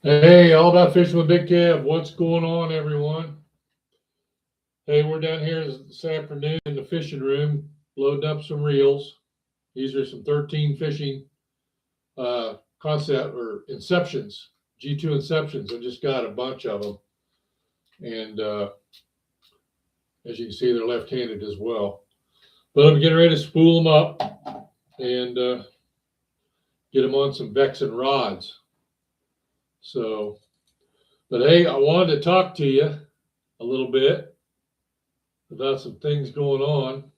Hey, all about fishing with Big Kev. What's going on, everyone? Hey, we're down here this afternoon in the fishing room, loading up some reels. These are some 13 fishing concept or inceptions, G2 inceptions. I just got a bunch of them, and as you can see, they're left-handed as well. But I'm getting ready to spool them up and get them on some Vexen rods. So, but hey, I wanted to talk to you a little bit about some things going on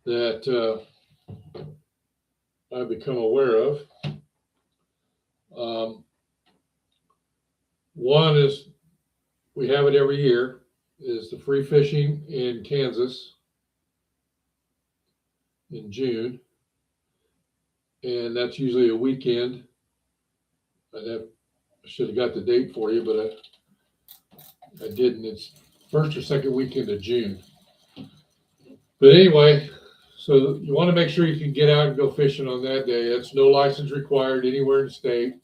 that I've become aware of. Um, One is we have it every year is the free fishing in Kansas in June, and that's usually a weekend. I should have got the date for you, but I didn't. It's first or second weekend of June. But anyway, so you want to make sure you can get out and go fishing on that day. It's no license required anywhere in the state.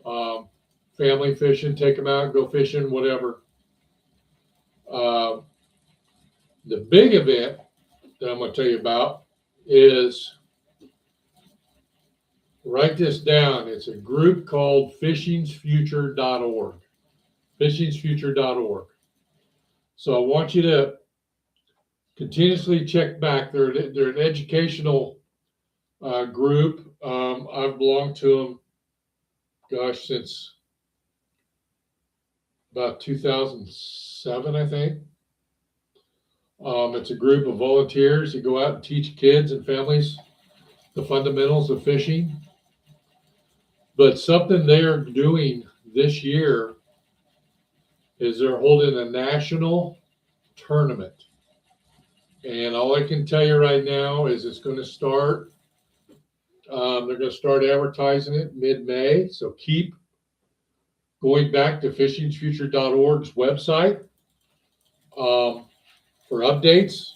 Um, Family fishing, take them out, go fishing, whatever. Uh, the big event that I'm going to tell you about is, write this down. It's a group called fishingsfuture.org. Fishingsfuture.org. So I want you to continuously check back. They're an educational group. I've belonged to them, gosh, since about 2007, I think. It's a group of volunteers that go out and teach kids and families the fundamentals of fishing. But something they're doing this year is they're holding a national tournament. And all I can tell you right now is it's going to start. They're going to start advertising it mid-May. So keep going back to fishingsfuture.org's website for updates.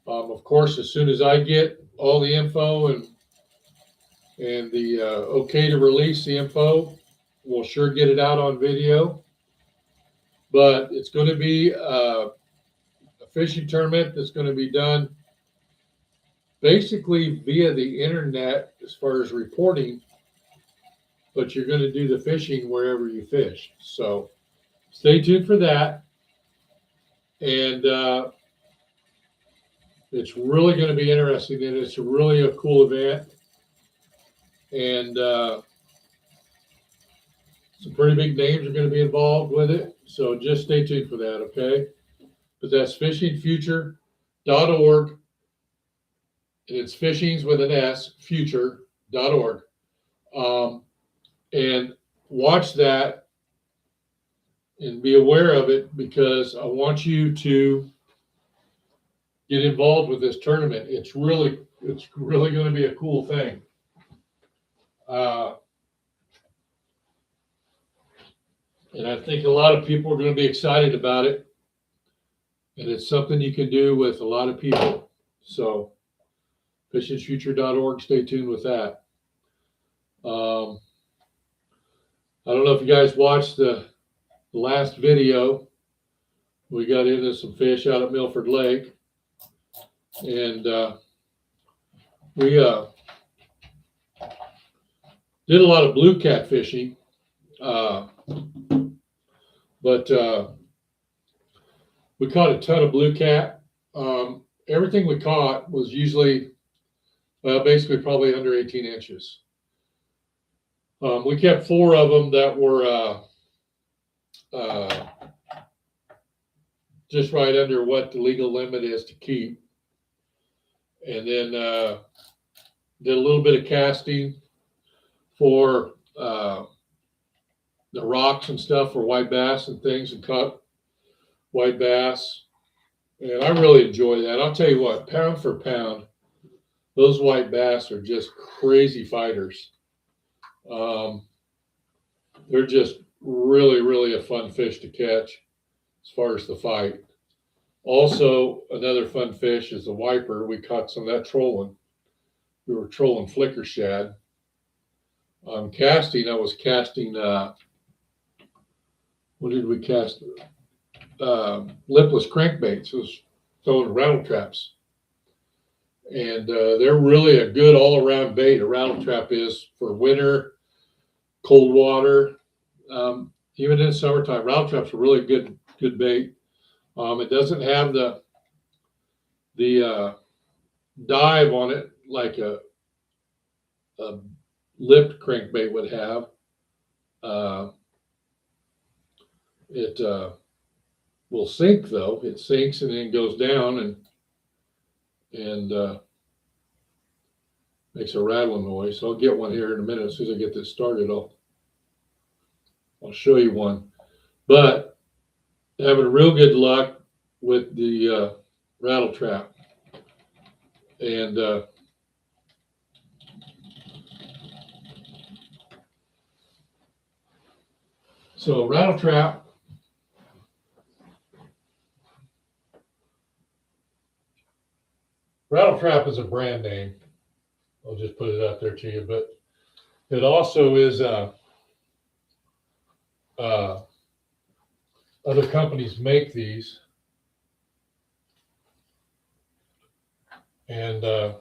Of course, as soon as I get all the info and the okay to release the info, we'll sure get it out on video. But it's going to be a fishing tournament that's going to be done basically via the internet as far as reporting, but you're going to do the fishing wherever you fish. So stay tuned for that. And it's really going to be interesting, and it's really a cool event. And some pretty big names are going to be involved with it. So just stay tuned for that, okay? But that's fishingfuture.org. It's fishings with an S, future.org. And watch that and be aware of it, because I want you to get involved with this tournament. It's really going to be a cool thing. And I think a lot of people are going to be excited about it. And it's something you can do with a lot of people. So fishingsfuture.org, stay tuned with that. I don't know if you guys watched the last video. We got into some fish out at Milford Lake. And we did a lot of blue cat fishing. But we caught a ton of blue cat. Everything we caught was usually, basically probably under 18 inches. We kept 4 of them that were just right under what the legal limit is to keep. And then did a little bit of casting for the rocks and stuff for white bass and things, and caught white bass. And I really enjoy that. I'll tell you what, pound for pound, those white bass are just crazy fighters. They're just really, really a fun fish to catch as far as the fight. Also, another fun fish is the wiper. We caught some of that trolling. We were trolling flicker shad. casting, I was casting, what did we cast? Lipless crankbaits. It was throwing rattle traps. And they're really a good all-around bait. A rattle trap is for winter, cold water, even in summertime. Rattle traps are really good bait. It doesn't have the dive on it like a lipped crankbait would have. It will sink though. It sinks and then goes down and makes a rattling noise. So I'll get one here in a minute. As soon as I get this started, I'll show you one. But having real good luck with the rattle trap. And so rattle trap, is a brand name. I'll just put it out there to you, but it also is other companies make these, and I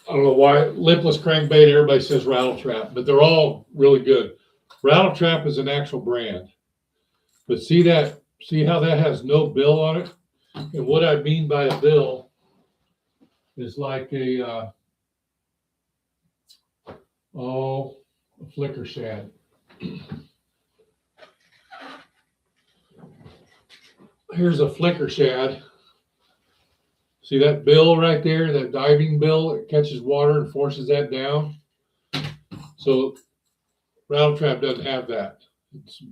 don't know why lipless crankbait. Everybody says rattle trap, but they're all really good. Rattle trap is an actual brand, but see how that has no bill on it, and what I mean by a bill is like a flicker shad. Here's a flicker shad. See that bill right there, that diving bill? It catches water and forces that down. So rattle trap doesn't have that. It's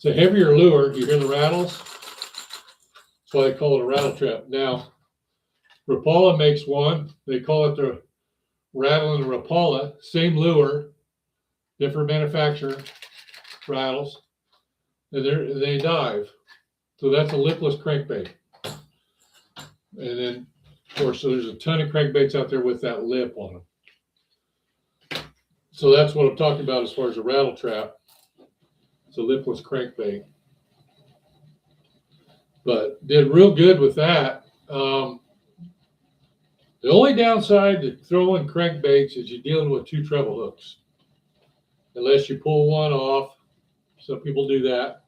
a heavier lure. You hear the rattles? That's why they call it a rattle trap. Now, Rapala makes one. They call it the Rattlin' Rapala. Same lure, different manufacturer, rattles, and they dive. So that's a lipless crankbait. And then, of course, so there's a ton of crankbaits out there with that lip on them. So that's what I'm talking about as far as a rattle trap. It's a lipless crankbait. But did real good with that. The only downside to throwing crankbaits is you're dealing with two treble hooks. Unless you pull one off. Some people do that.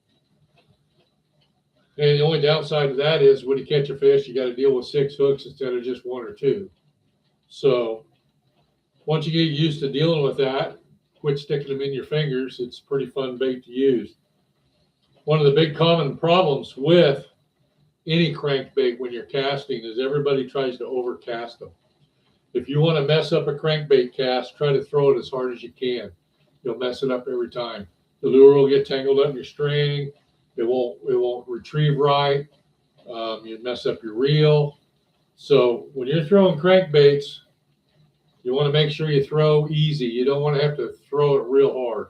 And the only downside to that is when you catch a fish, you got to deal with 6 hooks instead of just 1 or 2. So once you get used to dealing with that, quit sticking them in your fingers. It's a pretty fun bait to use. One of the big common problems with any crankbait when you're casting is everybody tries to overcast them. If you want to mess up a crankbait cast, try to throw it as hard as you can. You'll mess it up every time. The lure will get tangled up in your string. It won't retrieve right. You mess up your reel. So when you're throwing crankbaits, you want to make sure you throw easy. You don't want to have to throw it real hard.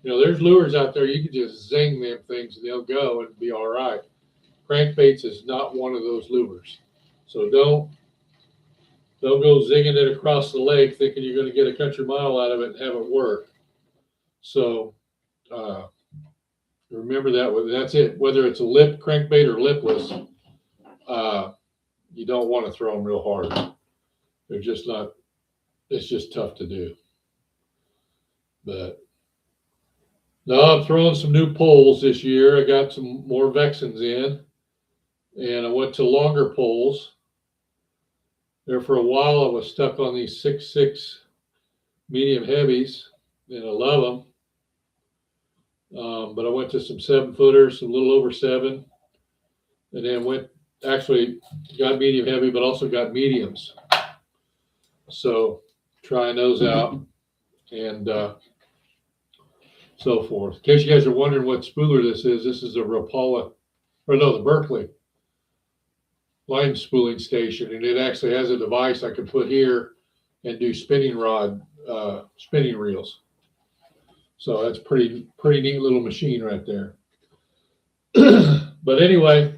You know, there's lures out there you can just zing them things and they'll go and be all right. Crankbaits is not one of those lures. So don't go zinging it across the lake thinking you're going to get a country mile out of it and have it work. So remember that. That's it. Whether it's a lip crankbait or lipless, you don't want to throw them real hard. They're just not. It's just tough to do. But now I'm throwing some new poles this year. I got some more Vexens in, and I went to longer poles. There for a while, I was stuck on these 6.6 medium heavies, and I love them. But I went to some 7-footers, a little over 7, and then got medium heavy, but also got mediums. So trying those out and so forth. In case you guys are wondering what spooler this is a Rapala, the Berkley line spooling station, and it actually has a device I can put here and do spinning reels. So that's pretty neat little machine right there. But anyway,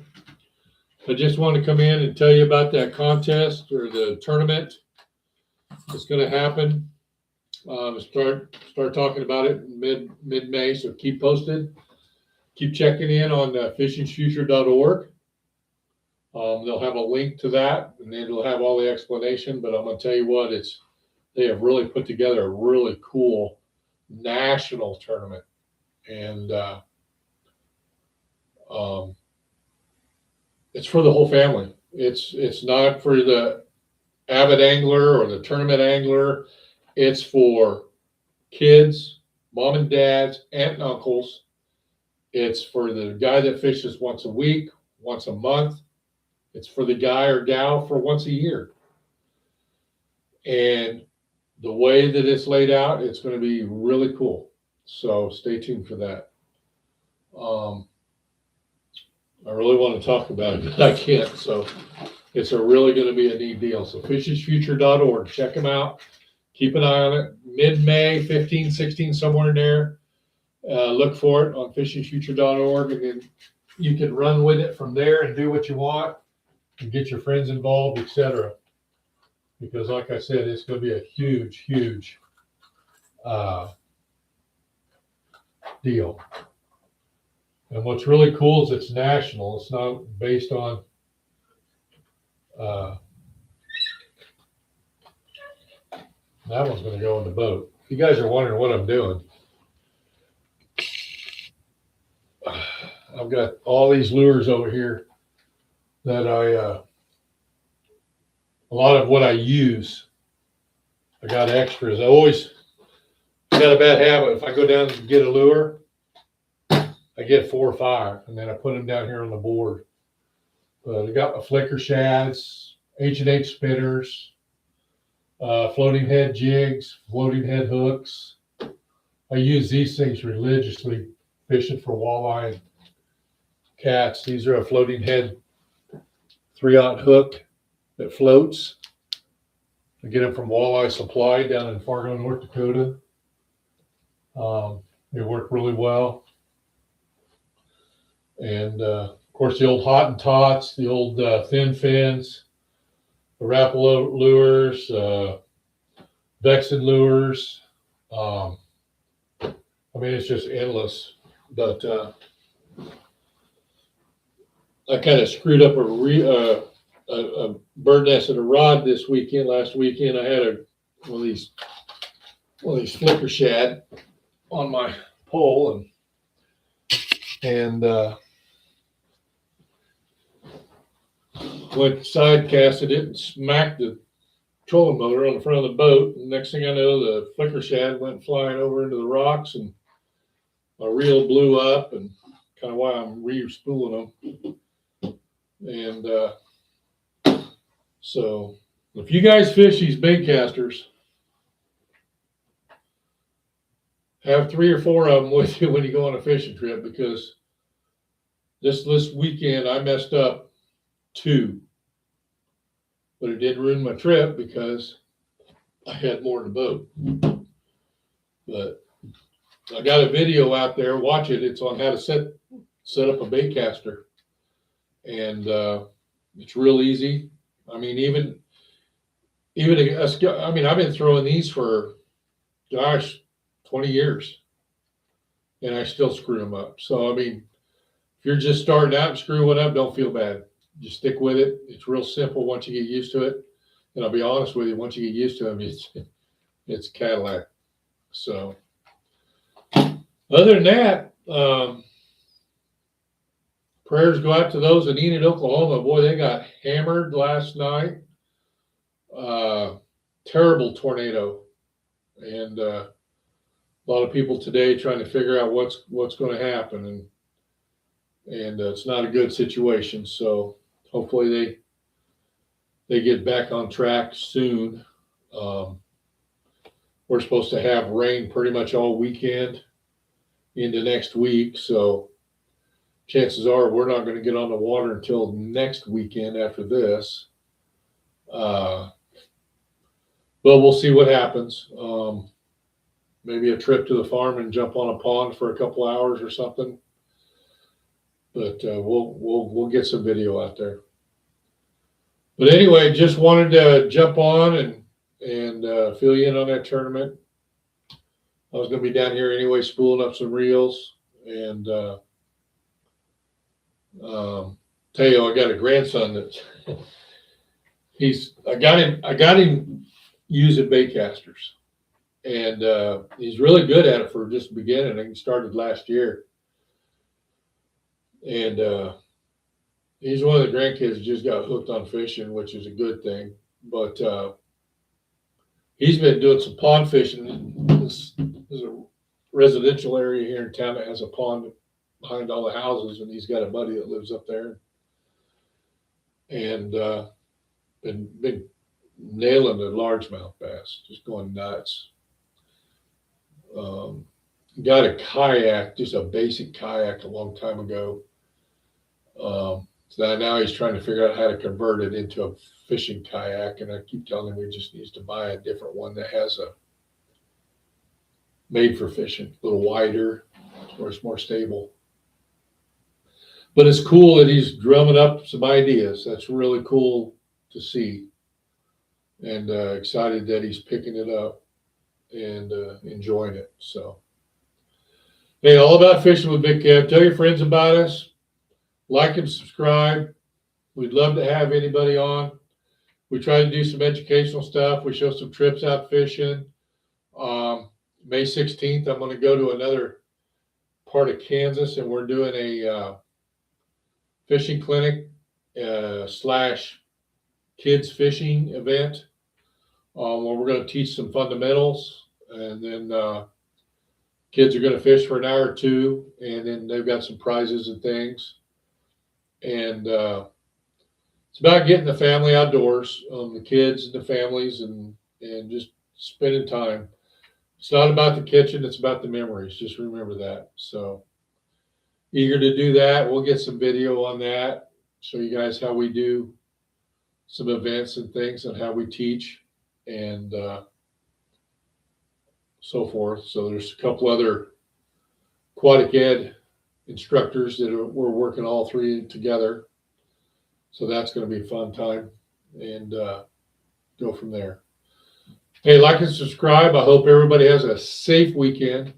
I just want to come in and tell you about that contest or the tournament. It's going to happen. Start talking about it in mid-May. So keep posted. Keep checking in on fishingsfuture.org. They'll have a link to that, and it'll have all the explanation. But I'm going to tell you what, they have really put together a really cool national tournament, and it's for the whole family. It's not for the avid angler or the tournament angler. It's for kids, mom and dads, aunt and uncles. It's for the guy that fishes once a week, once a month. It's for the guy or gal for once a year. And the way that it's laid out, it's going to be really cool. So stay tuned for that. I really want to talk about it, but I can't. So it's really going to be a neat deal. So fishingsfuture.org. Check them out. Keep an eye on it. Mid-May, 15, 16, somewhere in there. Look for it on fishingsfuture.org, and then you can run with it from there and do what you want and get your friends involved, etc. Because like I said, it's going to be a huge, huge deal. And what's really cool is it's national. It's not based on that one's going to go in the boat. If you guys are wondering what I'm doing, I've got all these lures over here that a lot of what I use, I got extras. I always got a bad habit. If I go down and get a lure, I get 4 or 5, and then I put them down here on the board. But I got my flicker shads, H&H spinners, floating head jigs, floating head hooks. I use these things religiously fishing for walleye and cats. These are a floating head 3/0 hook that floats. I get them from Walleye Supply down in Fargo, North Dakota. They work really well. And of course, the old Hot and Tots, the old thin fins, the Rapala lures, Vexen lures. I mean, it's just endless. But I kind of screwed up a bird nest and a rod last weekend. I had one of these flicker shad on my pole, and went side casted it and smacked the trolling motor on the front of the boat. And next thing I know, the flicker shad went flying over into the rocks, and my reel blew up, and kind of why I'm re-spooling them. And so if you guys fish these bait casters, have 3 or 4 of them with you when you go on a fishing trip, because this weekend I messed up 2, but it did ruin my trip because I had more in the boat. But I got a video out there. Watch it. It's on how to set up a bait caster, and it's real easy. I mean, even I mean, I've been throwing these for 20 years, and I still screw them up. So I mean, if you're just starting out and screwing one up, don't feel bad. Just stick with it. It's real simple once you get used to it. And I'll be honest with you, once you get used to them, it's Cadillac. So other than that, prayers go out to those in Enid, Oklahoma. Boy, they got hammered last night. Terrible tornado. And a lot of people today trying to figure out what's going to happen. And it's not a good situation. So hopefully they get back on track soon. We're supposed to have rain pretty much all weekend into next week. So chances are we're not going to get on the water until next weekend after this. But we'll see what happens. Maybe a trip to the farm and jump on a pond for a couple hours or something. But we'll get some video out there. But anyway, just wanted to jump on and and fill you in on that tournament. I was going to be down here anyway, spooling up some reels, and tell you, I got a grandson that I got him using bait casters, and he's really good at it for just beginning. He started last year, and he's one of the grandkids that just got hooked on fishing, which is a good thing. But he's been doing some pond fishing. There's a residential area here in town that has a pond behind all the houses, and he's got a buddy that lives up there, and been nailing the largemouth bass, just going nuts. Got a kayak, just a basic kayak, a long time ago. So now he's trying to figure out how to convert it into a fishing kayak, and I keep telling him he just needs to buy a different one that has a made for fishing, a little wider, where it's more stable. But it's cool that he's drumming up some ideas. That's really cool to see, and excited that he's picking it up and enjoying it. So, hey, all about fishing with Big Kev. Tell your friends about us. Like and subscribe. We'd love to have anybody on. We try to do some educational stuff. We show some trips out fishing. May 16th, I'm going to go to another part of Kansas, and we're doing a fishing clinic slash kids fishing event where we're going to teach some fundamentals, and then kids are going to fish for an hour or two, and then they've got some prizes and things. And it's about getting the family outdoors, the kids and the families, and just spending time. It's not about the kitchen, it's about the memories. Just remember that. So eager to do that. We'll get some video on that, show you guys how we do some events and things and how we teach and so forth. So there's a couple other aquatic ed instructors that we're working all three together. So that's going to be a fun time, and go from there. Hey, like and subscribe. I hope everybody has a safe weekend.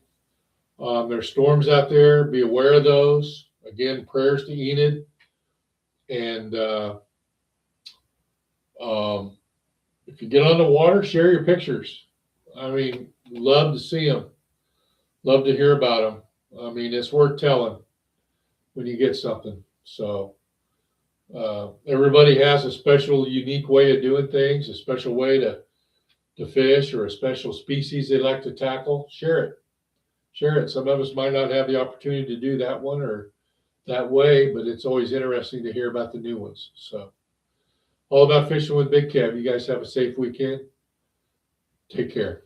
There's storms out there. Be aware of those. Again, prayers to Enid. And if you get on the water, share your pictures. I mean, love to see them. Love to hear about them. I mean, it's worth telling when you get something. So everybody has a special, unique way of doing things, a special way to fish, or a special species they like to tackle. Share it. Share it. Some of us might not have the opportunity to do that one or that way, but it's always interesting to hear about the new ones. So all about fishing with Big Kev. You guys have a safe weekend. Take care.